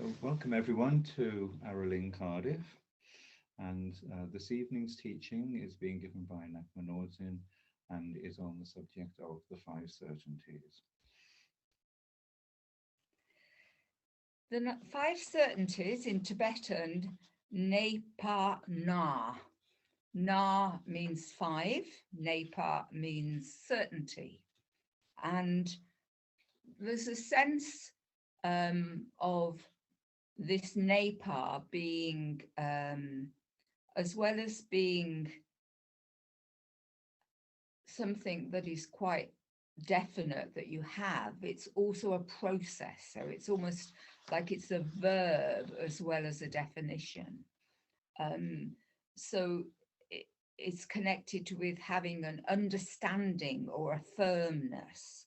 So welcome everyone to Aro Ling Cardiff, and this evening's teaching is being given by Ngakma Nor'dzin and is on the subject of the Five Certainties. The Five Certainties in Tibetan, Nepa Na. Na means five, Nepa means certainty. And there's a sense of this Nepa being, as well as being something that is quite definite that you have, it's also a process. So it's almost like it's a verb as well as a definition. So it's connected with having an understanding or a firmness,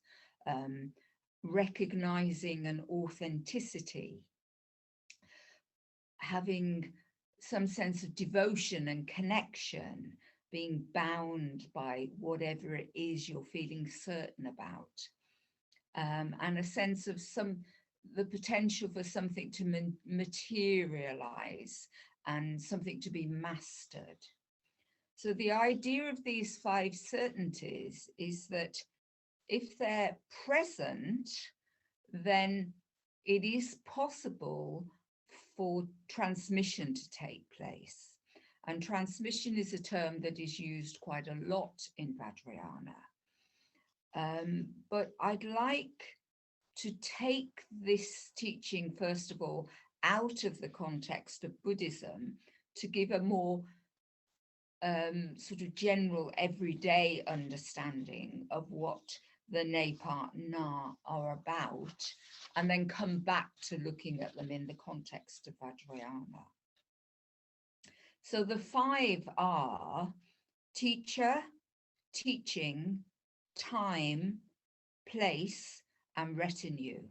recognizing an authenticity, having some sense of devotion and connection, being bound by whatever it is you're feeling certain about, and a sense of the potential for something to materialize and something to be mastered. So the idea of these five certainties is that if they're present, then it is possible for transmission to take place. And transmission is a term that is used quite a lot in Vajrayana. But I'd like to take this teaching, first of all, out of the context of Buddhism to give a more sort of general everyday understanding of what the Nepa Na are about, and then come back to looking at them in the context of Vajrayana. So the five are teacher, teaching, time, place, and retinue.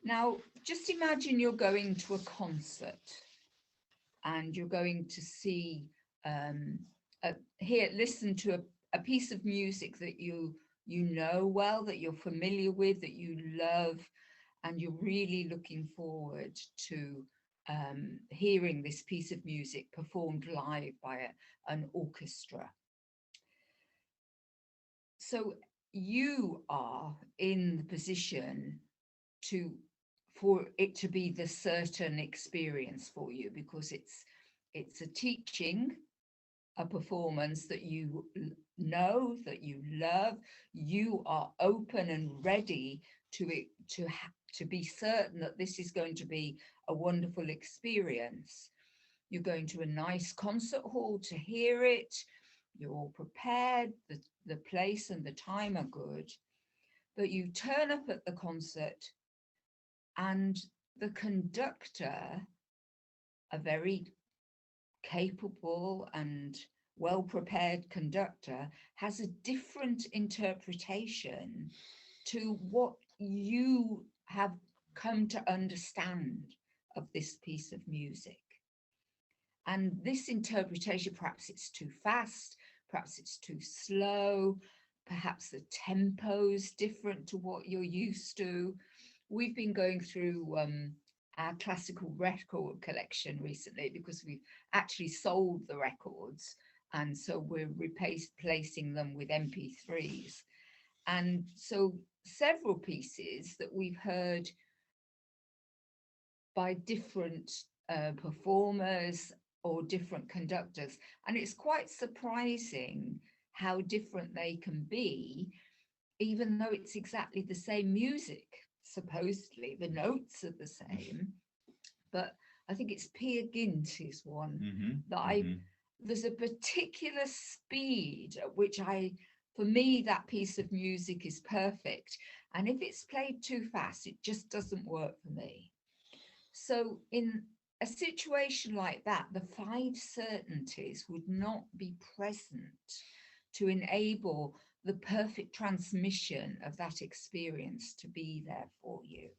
Now, just imagine you're going to a concert and you're going to see, listen to a piece of music that you know well, that you're familiar with, that you love, and you're really looking forward to hearing this piece of music performed live by an orchestra. So you are in the position for it to be the certain experience for you, because it's a teaching, a performance that you know, that you love. You are open and ready to be certain that this is going to be a wonderful experience. You're going to a nice concert hall to hear it. You're all prepared. The place and the time are good. But you turn up at the concert and the conductor, a very capable and well-prepared conductor, has a different interpretation to what you have come to understand of this piece of music. And this interpretation, perhaps it's too fast, perhaps it's too slow, perhaps the tempo's different to what you're used to. We've been going through our classical record collection recently, because we've actually sold the records, and so we're replacing them with MP3s. And so several pieces that we've heard by different performers or different conductors, and it's quite surprising how different they can be, even though it's exactly the same music. Supposedly the notes are the same, but I think it's Peer Gynt is one that there's a particular speed at which for me, that piece of music is perfect. And if it's played too fast, it just doesn't work for me. So in a situation like that, the five certainties would not be present to enable the perfect transmission of that experience to be there for you.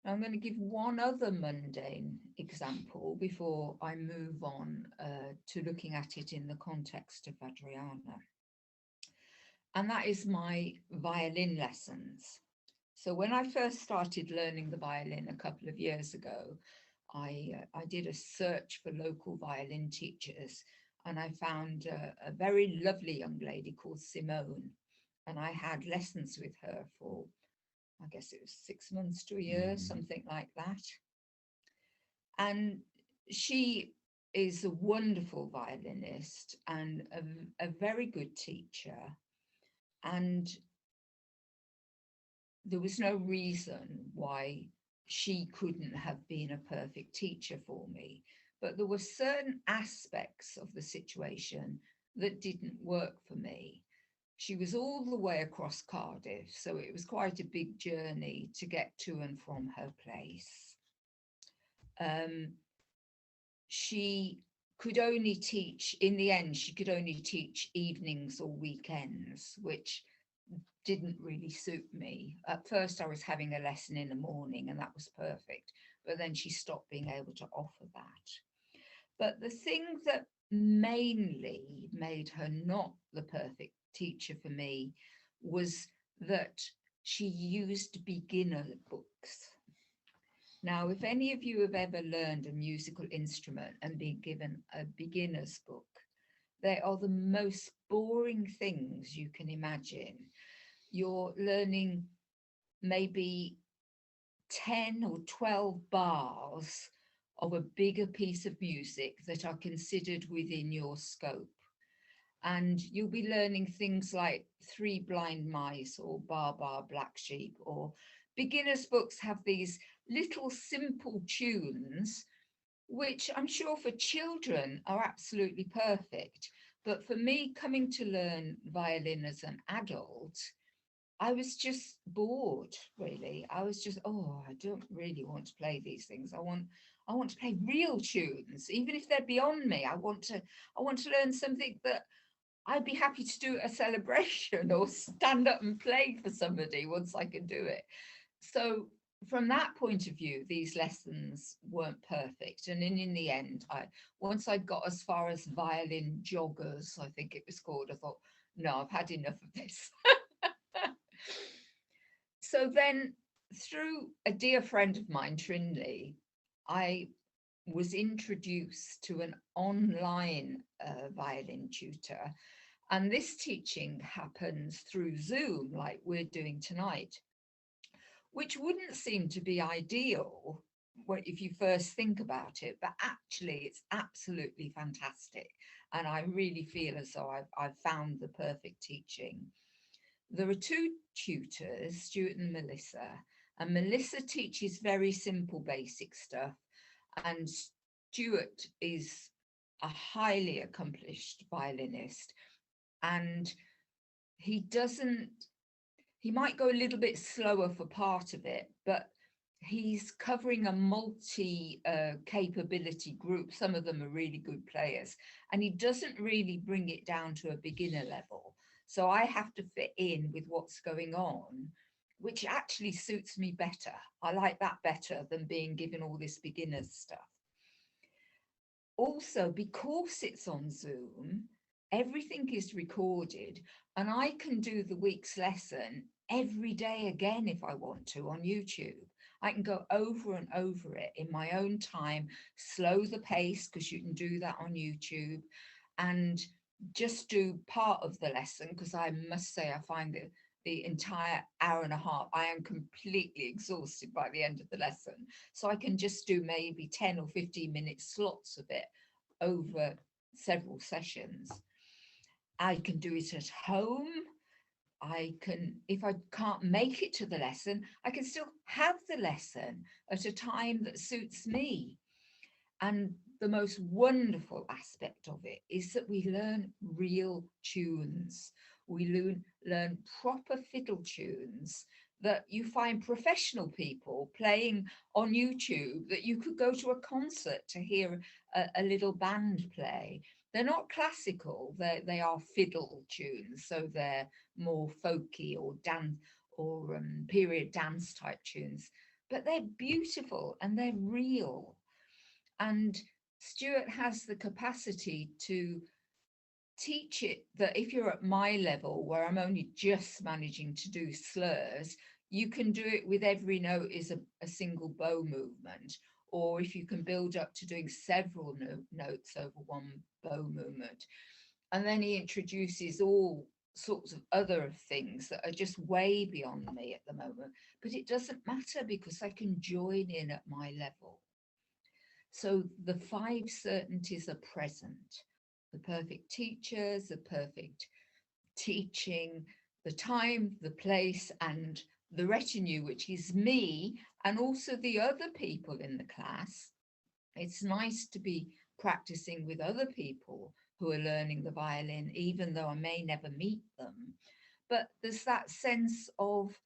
Now, I'm going to give one other mundane example before I move on to looking at it in the context of Vajrayana. And that is my violin lessons. So when I first started learning the violin a couple of years ago, I did a search for local violin teachers, and I found a very lovely young lady called Simone, and I had lessons with her for, I guess it was 6 months to a year, something like that. And she is a wonderful violinist and a very good teacher. And there was no reason why she couldn't have been a perfect teacher for me. But there were certain aspects of the situation that didn't work for me. She was all the way across Cardiff, so it was quite a big journey to get to and from her place. She could only teach, in the end, she could only teach evenings or weekends, which didn't really suit me. At first, I was having a lesson in the morning, and that was perfect. But then she stopped being able to offer that. But the thing that mainly made her not the perfect teacher for me was that she used beginner books. Now, if any of you have ever learned a musical instrument and been given a beginner's book, they are the most boring things you can imagine. You're learning maybe 10 or 12 bars of a bigger piece of music that are considered within your scope. And you'll be learning things like Three Blind Mice or Bar Bar Black Sheep, or beginners' books have these little simple tunes, which I'm sure for children are absolutely perfect. But for me, coming to learn violin as an adult, I was just bored, really. I was just, oh, I don't really want to play these things. I want to play real tunes, even if they're beyond me. I want to learn something that I'd be happy to do at a celebration or stand up and play for somebody once I can do it. So from that point of view, these lessons weren't perfect. And in the end, once I got as far as violin joggers, I think it was called, I thought, no, I've had enough of this. So then, through a dear friend of mine, Trinley, I was introduced to an online violin tutor. And this teaching happens through Zoom, like we're doing tonight, which wouldn't seem to be ideal if you first think about it, but actually it's absolutely fantastic. And I really feel as though I've found the perfect teaching. There are two tutors, Stuart and Melissa teaches very simple basic stuff, and Stuart is a highly accomplished violinist, and he might go a little bit slower for part of it, but he's covering a multi capability group. Some of them are really good players, and he doesn't really bring it down to a beginner level. So I have to fit in with what's going on, which actually suits me better. I like that better than being given all this beginner's stuff. Also, because it's on Zoom, everything is recorded, and I can do the week's lesson every day again if I want to on YouTube. I can go over and over it in my own time, slow the pace, because you can do that on YouTube, and just do part of the lesson, because I must say I find that the entire hour and a half, I am completely exhausted by the end of the lesson. So I can just do maybe 10 or 15 minute slots of it over several sessions. I can do it at home. I can, if I can't make it to the lesson, I can still have the lesson at a time that suits me. And the most wonderful aspect of it is that we learn real tunes. We learn proper fiddle tunes that you find professional people playing on YouTube, that you could go to a concert to hear a little band play. They're not classical, they are fiddle tunes, so they're more folky or period dance type tunes, but they're beautiful and they're real. And Stuart has the capacity to teach it, that if you're at my level, where I'm only just managing to do slurs, you can do it with every note is a single bow movement, or if you can build up to doing several notes over one bow movement. And then he introduces all sorts of other things that are just way beyond me at the moment, but it doesn't matter because I can join in at my level. So the five certainties are present: the perfect teachers, the perfect teaching, the time, the place, and the retinue, which is me and also the other people in the class. It's nice to be practicing with other people who are learning the violin, even though I may never meet them. But there's that sense of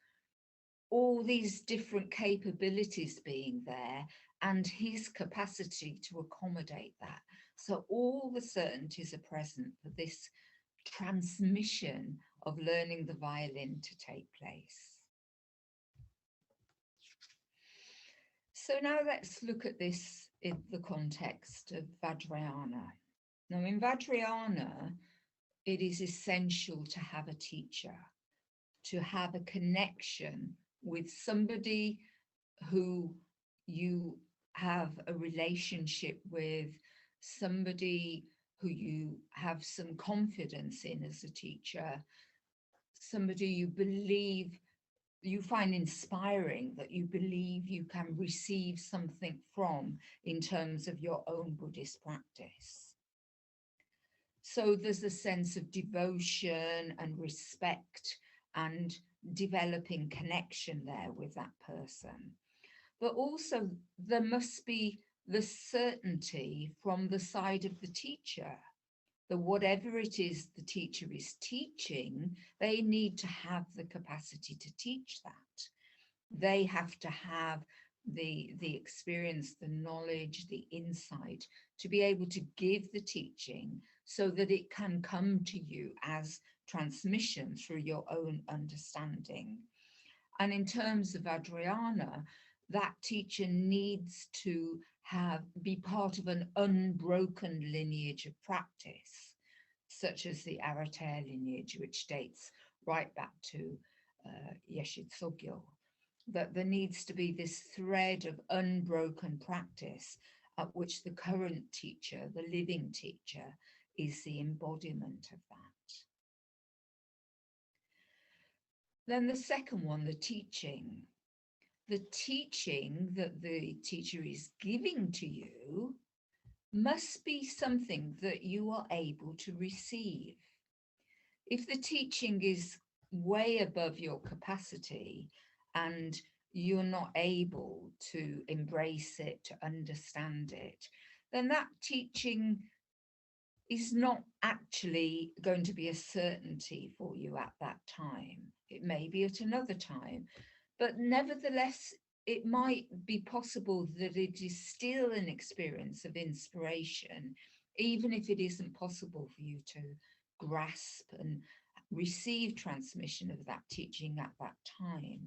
all these different capabilities being there and his capacity to accommodate that. So all the certainties are present for this transmission of learning the violin to take place. So now let's look at this in the context of Vajrayana. Now in Vajrayana, it is essential to have a teacher, to have a connection with somebody who you have a relationship with, somebody who you have some confidence in as a teacher, somebody you believe, you find inspiring, that you believe you can receive something from in terms of your own Buddhist practice. So there's a sense of devotion and respect and developing connection there with that person. But also there must be the certainty from the side of the teacher that whatever it is the teacher is teaching, they need to have the capacity to teach that. They have to have the experience, the knowledge, the insight to be able to give the teaching so that it can come to you as transmission through your own understanding. And in terms of Vajrayana, that teacher needs to be part of an unbroken lineage of practice, such as the Aro lineage, which dates right back to Yeshe Tsogyo, that there needs to be this thread of unbroken practice at which the current teacher, the living teacher, is the embodiment of that. Then the second one, the teaching. The teaching that the teacher is giving to you must be something that you are able to receive. If the teaching is way above your capacity and you're not able to embrace it, to understand it, then that teaching is not actually going to be a certainty for you at that time. It may be at another time, but nevertheless, it might be possible that it is still an experience of inspiration, even if it isn't possible for you to grasp and receive transmission of that teaching at that time.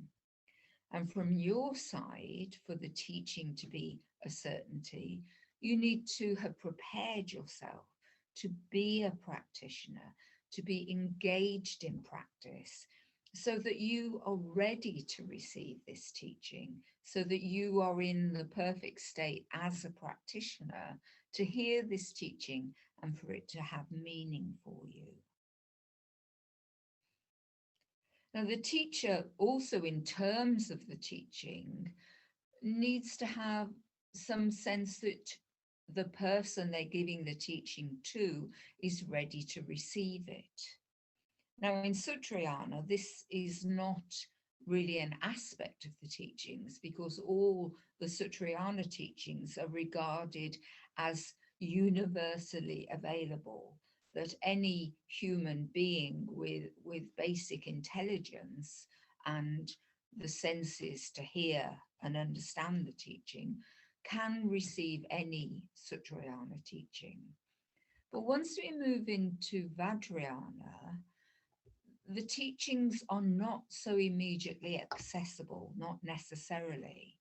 And from your side, for the teaching to be a certainty, you need to have prepared yourself to be a practitioner, to be engaged in practice, so that you are ready to receive this teaching, so that you are in the perfect state as a practitioner to hear this teaching and for it to have meaning for you. Now, the teacher also, in terms of the teaching, needs to have some sense that the person they're giving the teaching to is ready to receive it. Now, in Sutrayana, this is not really an aspect of the teachings, because all the Sutrayana teachings are regarded as universally available, that any human being with basic intelligence and the senses to hear and understand the teaching can receive any Sutrayana teaching. But once we move into Vajrayana, the teachings are not so immediately accessible, not necessarily.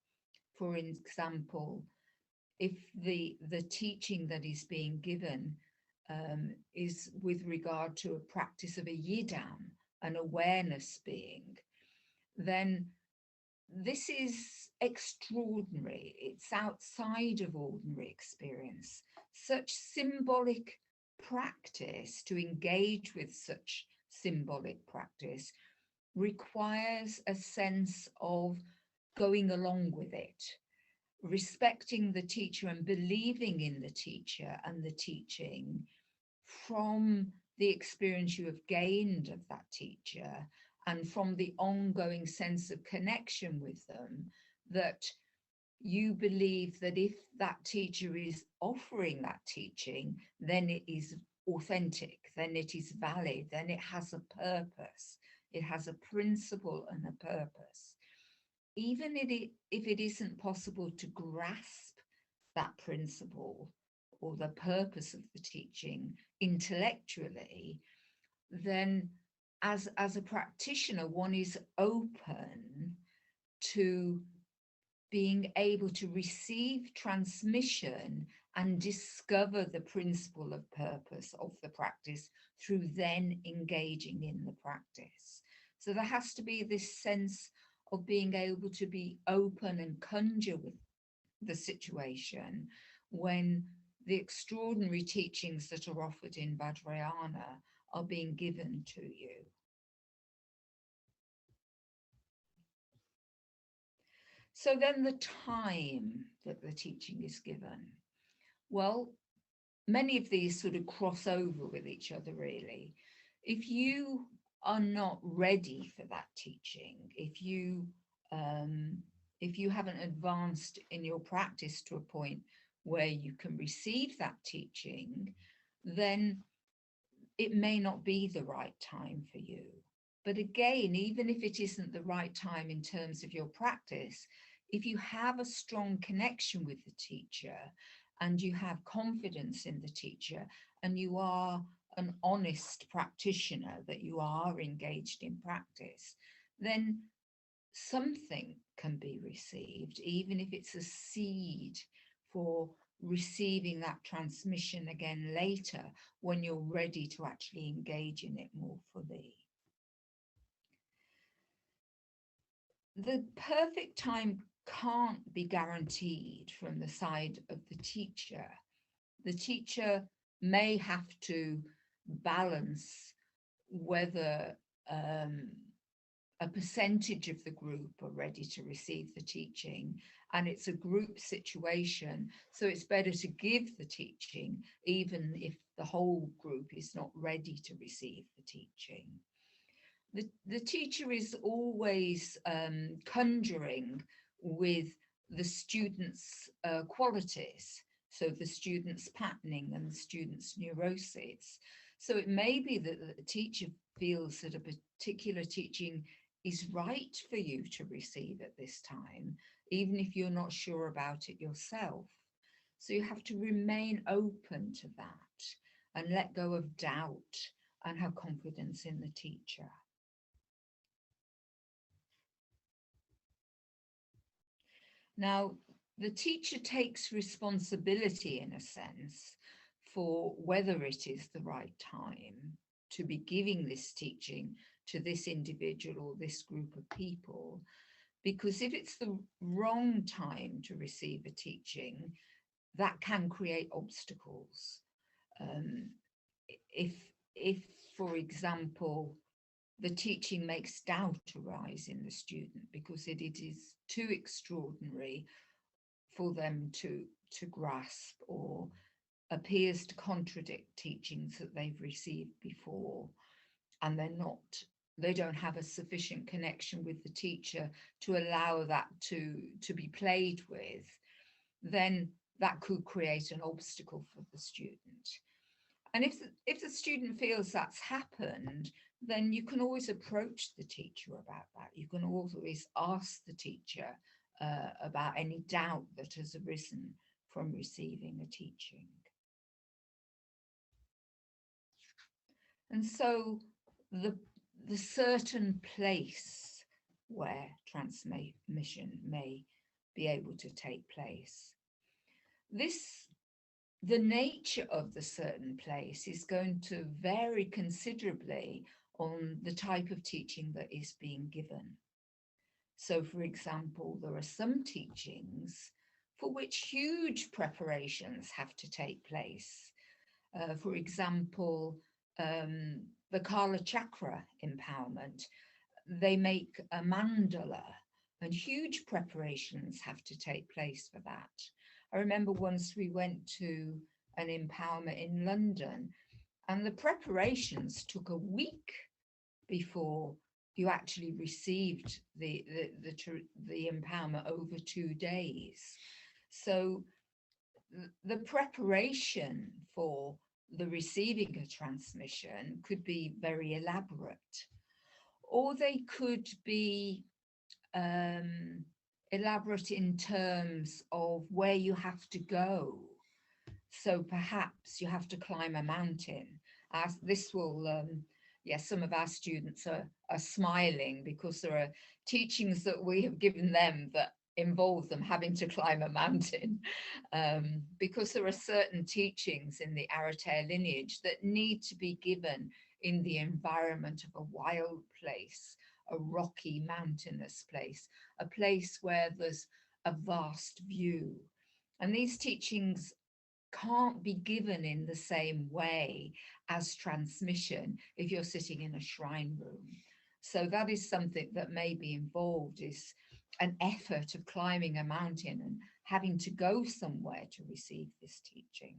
For example, if the teaching that is being given is with regard to a practice of a yidam, an awareness being, then this is extraordinary. It's outside of ordinary experience. Such symbolic practice, to engage with such symbolic practice, requires a sense of going along with it, respecting the teacher and believing in the teacher and the teaching from the experience you have gained of that teacher and from the ongoing sense of connection with them, that you believe that if that teacher is offering that teaching, then it is authentic, then it is valid, then it has a purpose, it has a principle and a purpose. Even if it isn't possible to grasp that principle or the purpose of the teaching intellectually, then as a practitioner, one is open to being able to receive transmission and discover the principle of purpose of the practice through then engaging in the practice. So there has to be this sense of being able to be open and conjure with the situation when the extraordinary teachings that are offered in Vajrayana are being given to you. So then the time that the teaching is given. Well, many of these sort of cross over with each other, really. If you are not ready for that teaching, if you haven't advanced in your practice to a point where you can receive that teaching, then it may not be the right time for you. But again, even if it isn't the right time in terms of your practice, if you have a strong connection with the teacher and you have confidence in the teacher and you are an honest practitioner, that you are engaged in practice, then something can be received, even if it's a seed for receiving that transmission again later when you're ready to actually engage in it more fully. The perfect time can't be guaranteed from the side of the teacher. The teacher may have to balance whether a percentage of the group are ready to receive the teaching, and it's a group situation, so it's better to give the teaching even if the whole group is not ready to receive the teaching. The teacher is always conjuring with the students' qualities, so the students' patterning and the students' neuroses. So it may be that the teacher feels that a particular teaching is right for you to receive at this time, even if you're not sure about it yourself. So you have to remain open to that and let go of doubt and have confidence in the teacher. Now, the teacher takes responsibility, in a sense, for whether it is the right time to be giving this teaching to this individual or this group of people, because if it's the wrong time to receive a teaching, that can create obstacles. If, for example, the teaching makes doubt arise in the student because it is too extraordinary for them to grasp, or appears to contradict teachings that they've received before, and they don't have a sufficient connection with the teacher to allow that to be played with, then that could create an obstacle for the student. And if the student feels that's happened, then you can always approach the teacher about that. You can always ask the teacher about any doubt that has arisen from receiving a teaching. And so the certain place where transmission may be able to take place, the nature of the certain place is going to vary considerably on the type of teaching that is being given. So, for example, there are some teachings for which huge preparations have to take place. For example, the Kala Chakra empowerment, they make a mandala and huge preparations have to take place for that. I remember once we went to an empowerment in London and the preparations took a week before you actually received the empowerment over 2 days. So the preparation for the receiving a transmission could be very elaborate, or they could be elaborate in terms of where you have to go. So perhaps you have to climb a mountain. As this will, yes, some of our students are smiling because there are teachings that we have given them that involve them having to climb a mountain, because there are certain teachings in the Aratea lineage that need to be given in the environment of a wild place, a rocky mountainous place, a place where there's a vast view. And these teachings can't be given in the same way as transmission if you're sitting in a shrine room. So that is something that may be involved, is an effort of climbing a mountain and having to go somewhere to receive this teaching.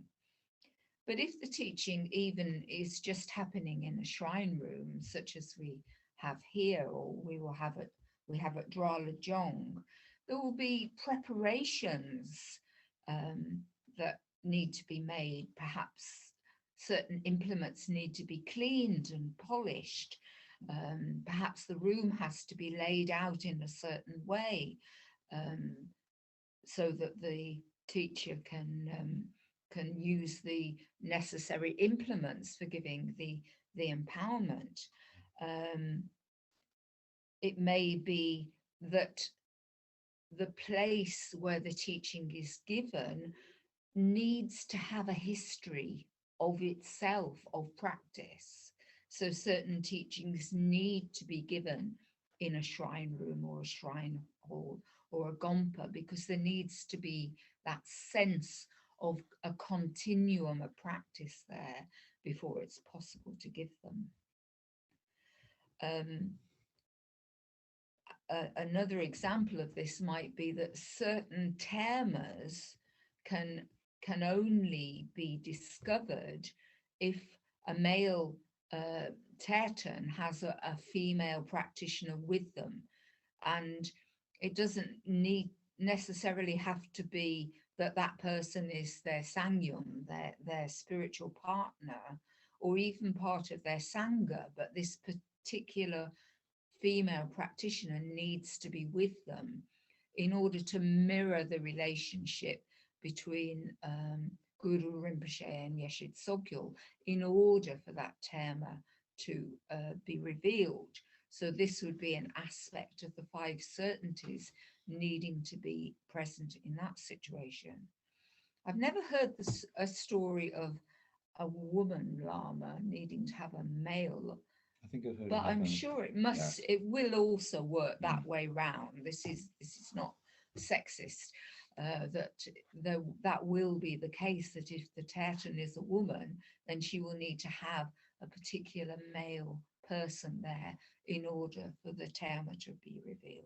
But if the teaching even is just happening in a shrine room, such as we have here, or we have at Drala Jong, there will be preparations that need to be made. Perhaps certain implements need to be cleaned and polished. Perhaps the room has to be laid out in a certain way, so that the teacher can use the necessary implements for giving the empowerment. It may be that the place where the teaching is given needs to have a history of itself, of practice. So certain teachings need to be given in a shrine room or a shrine hall or a gompa, because there needs to be that sense of a continuum of practice there before it's possible to give them. Another example of this might be that certain termas can only be discovered if a male tertan has a female practitioner with them. And it doesn't necessarily have to be that that person is their sangyum, their spiritual partner, or even part of their sangha, but this particular female practitioner needs to be with them in order to mirror the relationship between Guru Rinpoche and Yeshid Sogyal, in order for that terma to be revealed. So this would be an aspect of the Five Certainties needing to be present in that situation. I've never heard a story of a woman Lama needing to have a male, I think I've heard, but I'm sure it must, it will also work that way round. This is not sexist, that will be the case, that if the tertan is a woman, then she will need to have a particular male person there in order for the terma to be revealed.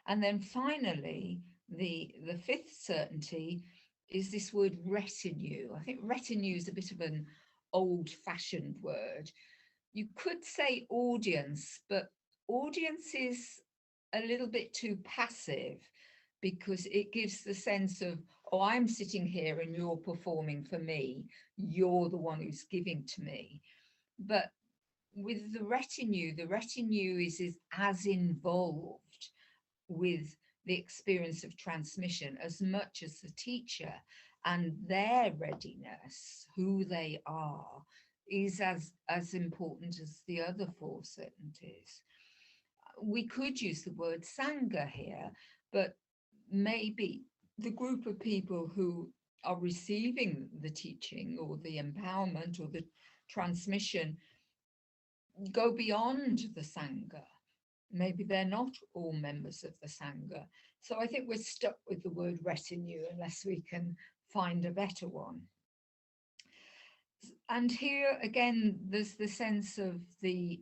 And then finally, the fifth certainty is this word retinue. I think retinue is a bit of an old-fashioned word. You could say audience, but audience is a little bit too passive, because it gives the sense of, oh, I'm sitting here and you're performing for me. You're the one who's giving to me. But with the retinue is as involved with the experience of transmission as much as the teacher, and their readiness, who they are, is as important as the other four certainties. We could use the word sangha here, but maybe the group of people who are receiving the teaching or the empowerment or the transmission go beyond the sangha. maybe they're not all members of the Sangha. So I think we're stuck with the word retinue unless we can find a better one. And here again, there's the sense of the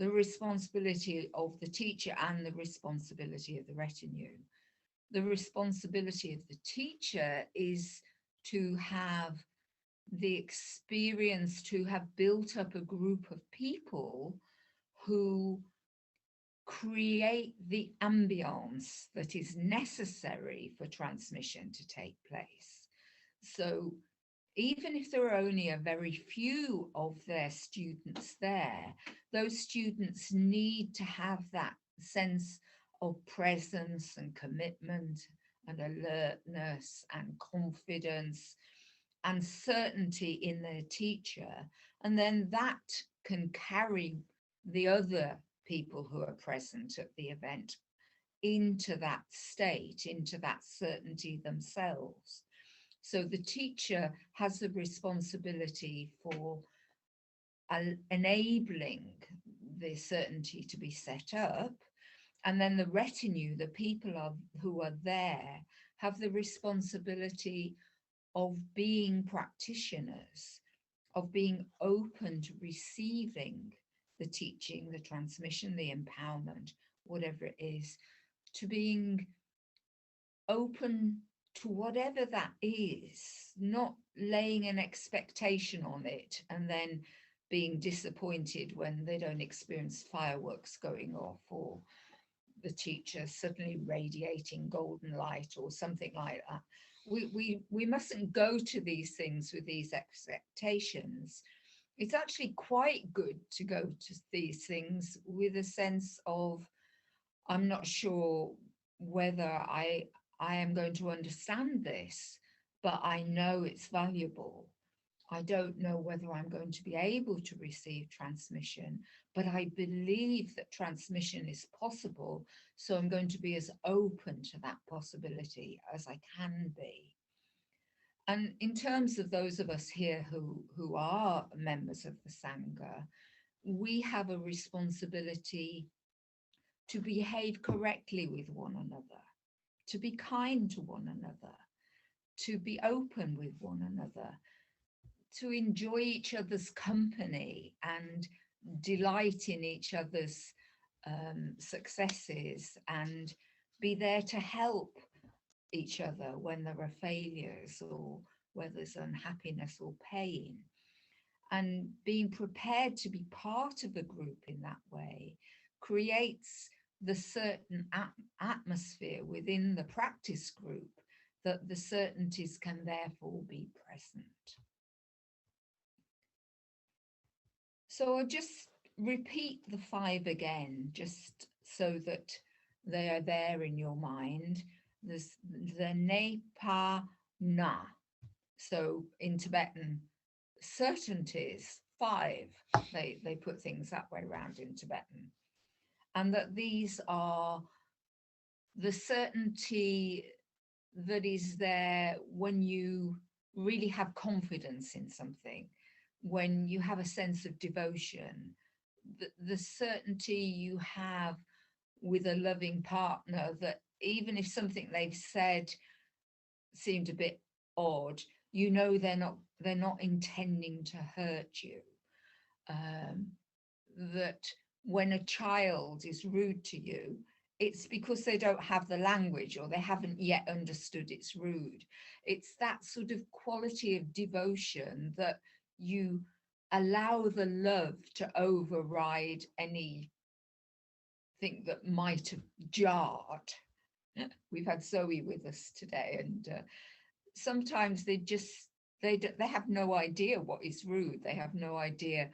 responsibility of the teacher and the responsibility of the retinue. The responsibility of the teacher is to have the experience, to have built up a group of people who create the ambience that is necessary for transmission to take place. So even if there are only a very few of their students there, those students need to have that sense of presence and commitment and alertness and confidence and certainty in their teacher. And then that can carry the other people who are present at the event into that state, into that certainty themselves. So the teacher has the responsibility for enabling the certainty to be set up. And then the retinue, the people who are there, have the responsibility of being practitioners, of being open to receiving the teaching, the transmission, the empowerment, whatever it is, to being open to whatever that is, not laying an expectation on it and then being disappointed when they don't experience fireworks going off or the teacher suddenly radiating golden light or something like that. We mustn't go to these things with these expectations. It's actually quite good to go to these things with a sense of, I'm not sure whether I am going to understand this, but I know it's valuable. I don't know whether I'm going to be able to receive transmission, but I believe that transmission is possible. So I'm going to be as open to that possibility as I can be. And in terms of those of us here who are members of the Sangha, we have a responsibility to behave correctly with one another, to be kind to one another, to be open with one another, to enjoy each other's company and delight in each other's successes and be there to help each other when there are failures or where there's unhappiness or pain. And being prepared to be part of a group in that way creates the certain atmosphere within the practice group that the certainties can therefore be present. So I'll just repeat the 5 again, just so that they are there in your mind. There's the ne pa na. So in Tibetan, certainties, 5. They put things that way around in Tibetan. And that these are the certainty that is there when you really have confidence in something, when you have a sense of devotion, the certainty you have with a loving partner that even if something they've said seemed a bit odd, you know they're not intending to hurt you. That when a child is rude to you, it's because they don't have the language or they haven't yet understood it's rude. It's that sort of quality of devotion that you allow the love to override anything that might have jarred. We've had Zoe with us today, and sometimes they have no idea what is rude. They have no idea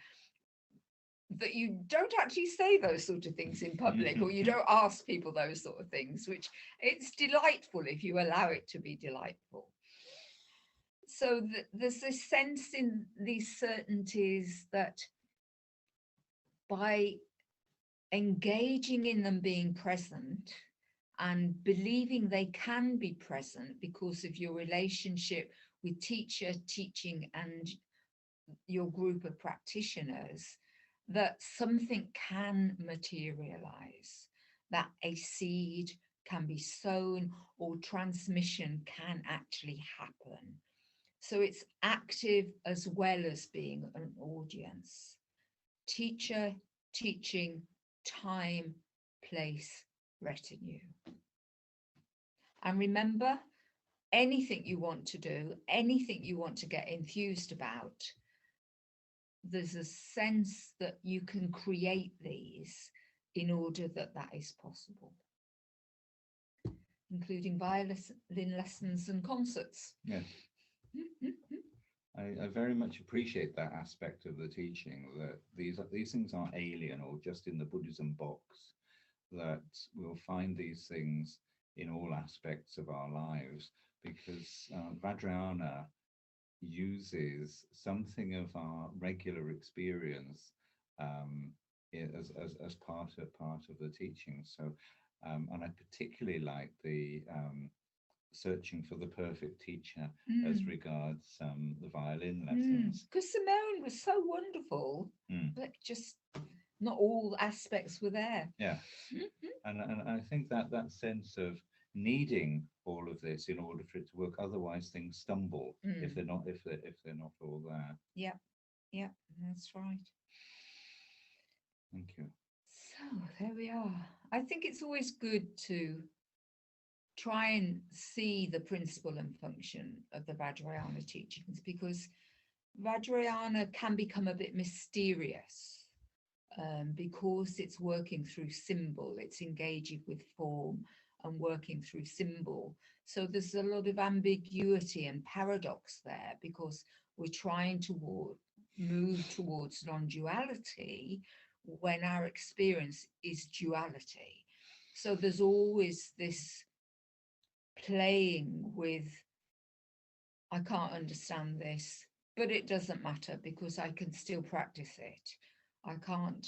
that you don't actually say those sort of things in public, or you don't ask people those sort of things, which it's delightful if you allow it to be delightful. So there's this sense in these certainties that by engaging in them being present and believing they can be present because of your relationship with teacher, teaching, and your group of practitioners, that something can materialize, that a seed can be sown or transmission can actually happen. So it's active as well as being an audience. Teacher, teaching, time, place, retinue. And remember, anything you want to do, anything you want to get enthused about, there's a sense that you can create these in order that that is possible, including violin lessons and concerts. Yes. I very much appreciate that aspect of the teaching, that these things aren't alien or just in the Buddhism box, that we'll find these things in all aspects of our lives, because Vajrayana uses something of our regular experience as part of the teaching. So, and I particularly like the searching for the perfect teacher as regards the violin lessons. Because Simone was so wonderful, but just not all aspects were there. Yeah, and I think that sense of needing all of this in order for it to work, otherwise things stumble if they're not all there. Yeah, that's right. Thank you. So there we are. I think it's always good to try and see the principle and function of the Vajrayana teachings, because Vajrayana can become a bit mysterious because it's working through symbol, it's engaging with form and working through symbol. So there's a lot of ambiguity and paradox there, because we're trying to move towards non-duality when our experience is duality. So there's always this playing with, I can't understand this, but it doesn't matter because I can still practice it. I can't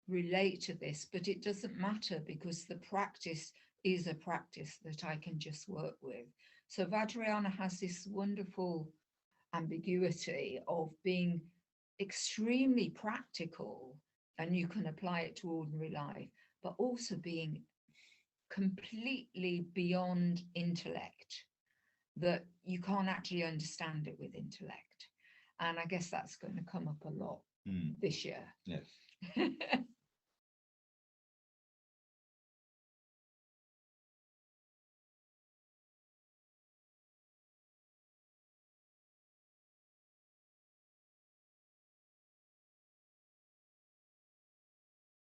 relate to this, but it doesn't matter because the practice is a practice that I can just work with. So Vajrayana has this wonderful ambiguity of being extremely practical, and you can apply it to ordinary life, but also being completely beyond intellect, that you can't actually understand it with intellect. And I guess that's going to come up a lot this year. Yes.